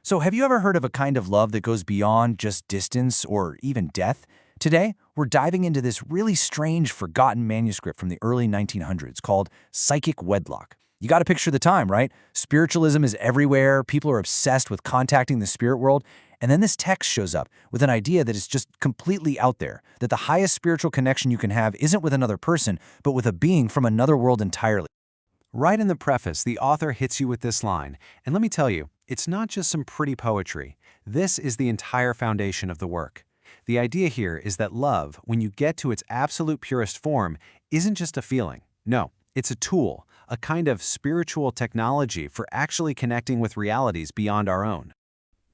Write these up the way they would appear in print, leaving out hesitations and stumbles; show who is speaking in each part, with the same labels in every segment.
Speaker 1: So have you ever heard of a kind of love that goes beyond just distance or even death? Today, we're diving into this really strange, forgotten manuscript from the early 1900s called Psychic Wedlock. You got to picture the time, right? Spiritualism is everywhere, people are obsessed with contacting the spirit world, and then this text shows up with an idea that is just completely out there, that the highest spiritual connection you can have isn't with another person, but with a being from another world entirely.
Speaker 2: Right in the preface, the author hits you with this line, and let me tell you, it's not just some pretty poetry. This is the entire foundation of the work. The idea here is that love, when you get to its absolute purest form, isn't just a feeling. No, it's a tool, a kind of spiritual technology for actually connecting with realities beyond our own.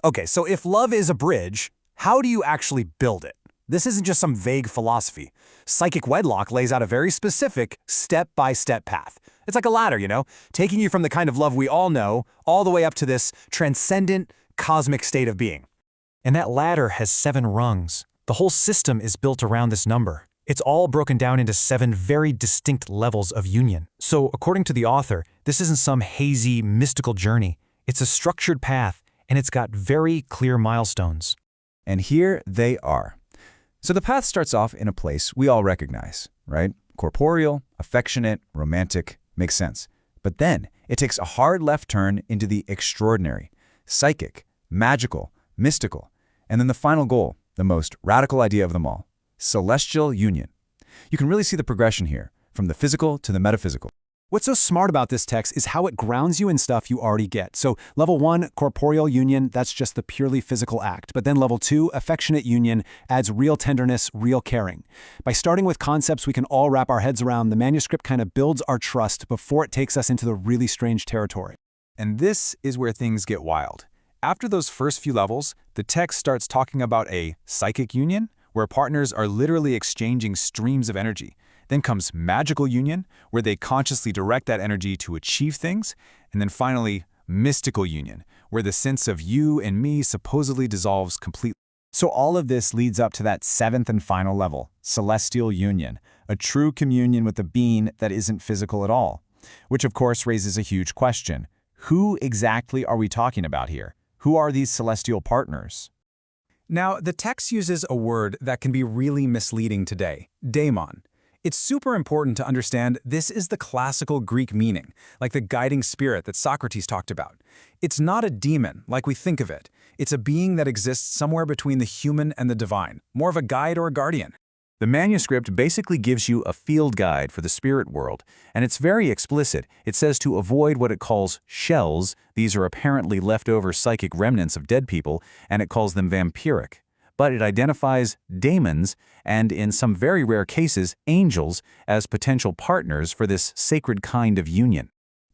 Speaker 3: Okay, so if love is a bridge, how do you actually build it? This isn't just some vague philosophy. Psychic Wedlock lays out a very specific, step-by-step path. It's like a ladder, taking you from the kind of love we all know all the way up to this transcendent, cosmic state of being. And that ladder has 7 rungs. The whole system is built around this number. It's all broken down into 7 very distinct levels of union. So, according to the author, this isn't some hazy, mystical journey. It's a structured path, and it's got very clear milestones.
Speaker 4: And here they are. So the path starts off in a place we all recognize, right? Corporeal, affectionate, romantic, makes sense. But then it takes a hard left turn into the extraordinary, psychic, magical, mystical, and then the final goal, the most radical idea of them all, celestial union. You can really see the progression here, from the physical to the metaphysical.
Speaker 3: What's so smart about this text is how it grounds you in stuff you already get. So level 1, corporeal union, that's just the purely physical act. But then level 2, affectionate union, adds real tenderness, real caring. By starting with concepts we can all wrap our heads around, the manuscript kind of builds our trust before it takes us into the really strange territory.
Speaker 5: And this is where things get wild. After those first few levels, the text starts talking about a psychic union, where partners are literally exchanging streams of energy. Then comes magical union, where they consciously direct that energy to achieve things. And then finally, mystical union, where the sense of you and me supposedly dissolves completely.
Speaker 4: So all of this leads up to that 7th and final level, celestial union, a true communion with a being that isn't physical at all. Which of course raises a huge question. Who exactly are we talking about here? Who are these celestial partners?
Speaker 5: Now, the text uses a word that can be really misleading today, daemon. It's super important to understand this is the classical Greek meaning, like the guiding spirit that Socrates talked about. It's not a demon, like we think of it. It's a being that exists somewhere between the human and the divine, more of a guide or a guardian.
Speaker 4: The manuscript basically gives you a field guide for the spirit world, and it's very explicit. It says to avoid what it calls shells. These are apparently leftover psychic remnants of dead people, and it calls them vampiric. But it identifies daemons, and in some very rare cases, angels, as potential partners for this sacred kind of union.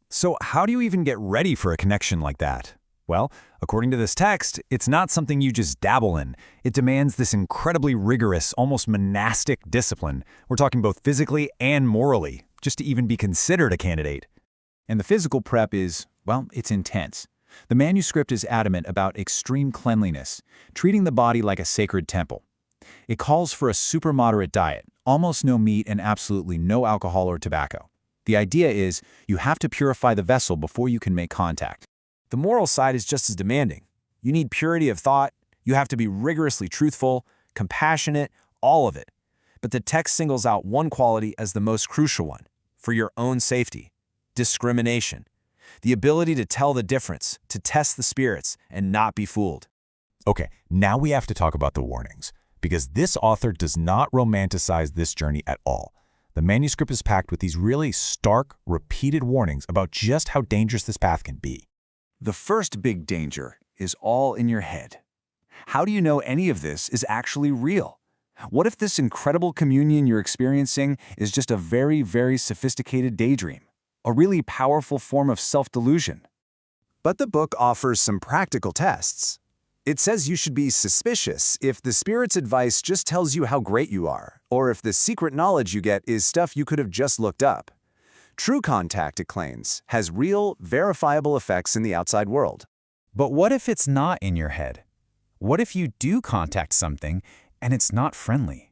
Speaker 3: So how do you even get ready for a connection like that? Well, according to this text, it's not something you just dabble in. It demands this incredibly rigorous, almost monastic discipline. We're talking both physically and morally, just to even be considered a candidate.
Speaker 4: And the physical prep is, well, it's intense. The manuscript is adamant about extreme cleanliness, treating the body like a sacred temple. It calls for a super moderate diet, almost no meat and absolutely no alcohol or tobacco. The idea is you have to purify the vessel before you can make contact.
Speaker 3: The moral side is just as demanding. You need purity of thought, you have to be rigorously truthful, compassionate, all of it. But the text singles out one quality as the most crucial one, for your own safety: discrimination. The ability to tell the difference, to test the spirits, and not be fooled.
Speaker 6: Okay, now we have to talk about the warnings, because this author does not romanticize this journey at all. The manuscript is packed with these really stark, repeated warnings about just how dangerous this path can be.
Speaker 1: The first big danger is all in your head. How do you know any of this is actually real? What if this incredible communion you're experiencing is just a very, very sophisticated daydream? A really powerful form of self-delusion?
Speaker 3: But the book offers some practical tests. It says you should be suspicious if the spirit's advice just tells you how great you are, or if the secret knowledge you get is stuff you could have just looked up. True contact, it claims, has real, verifiable effects in the outside world.
Speaker 4: But what if it's not in your head? What if you do contact something and it's not friendly?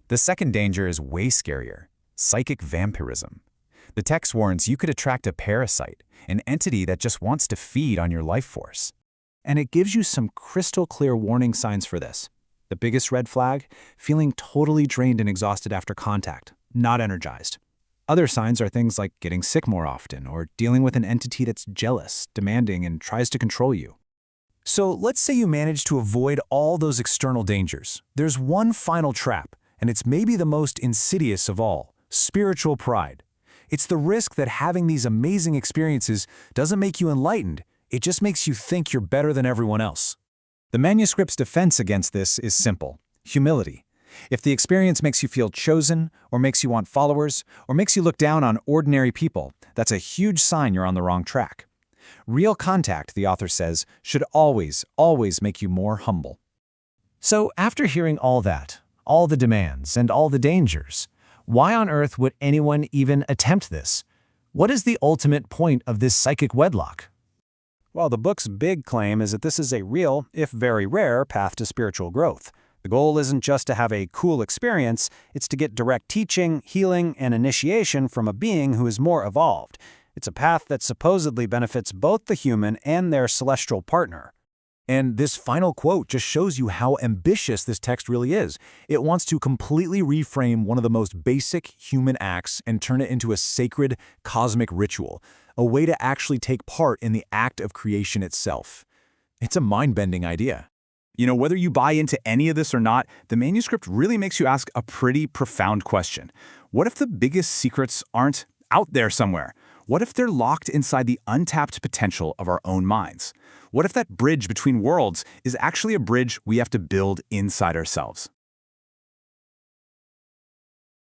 Speaker 4: The second danger is way scarier: psychic vampirism. The text warns you could attract a parasite, an entity that just wants to feed on your life force.
Speaker 3: And it gives you some crystal clear warning signs for this. The biggest red flag? Feeling totally drained and exhausted after contact, not energized. Other signs are things like getting sick more often or dealing with an entity that's jealous, demanding, and tries to control you. So let's say you manage to avoid all those external dangers. There's one final trap, and it's maybe the most insidious of all: spiritual pride. It's the risk that having these amazing experiences doesn't make you enlightened, it just makes you think you're better than everyone else.
Speaker 4: The manuscript's defense against this is simple: humility. If the experience makes you feel chosen, or makes you want followers, or makes you look down on ordinary people, that's a huge sign you're on the wrong track. Real contact, the author says, should always make you more humble.
Speaker 3: So after hearing all that, all the demands and all the dangers, why on earth would anyone even attempt this? What is the ultimate point of this psychic wedlock?
Speaker 2: Well, the book's big claim is that this is a real, if very rare, path to spiritual growth. The goal isn't just to have a cool experience, it's to get direct teaching, healing, and initiation from a being who is more evolved. It's a path that supposedly benefits both the human and their celestial partner.
Speaker 3: And this final quote just shows you how ambitious this text really is. It wants to completely reframe one of the most basic human acts and turn it into a sacred, cosmic ritual, a way to actually take part in the act of creation itself. It's a mind-bending idea.
Speaker 5: You know, whether you buy into any of this or not, the manuscript really makes you ask a pretty profound question. What if the biggest secrets aren't out there somewhere? What if they're locked inside the untapped potential of our own minds? What if that bridge between worlds is actually a bridge we have to build inside ourselves?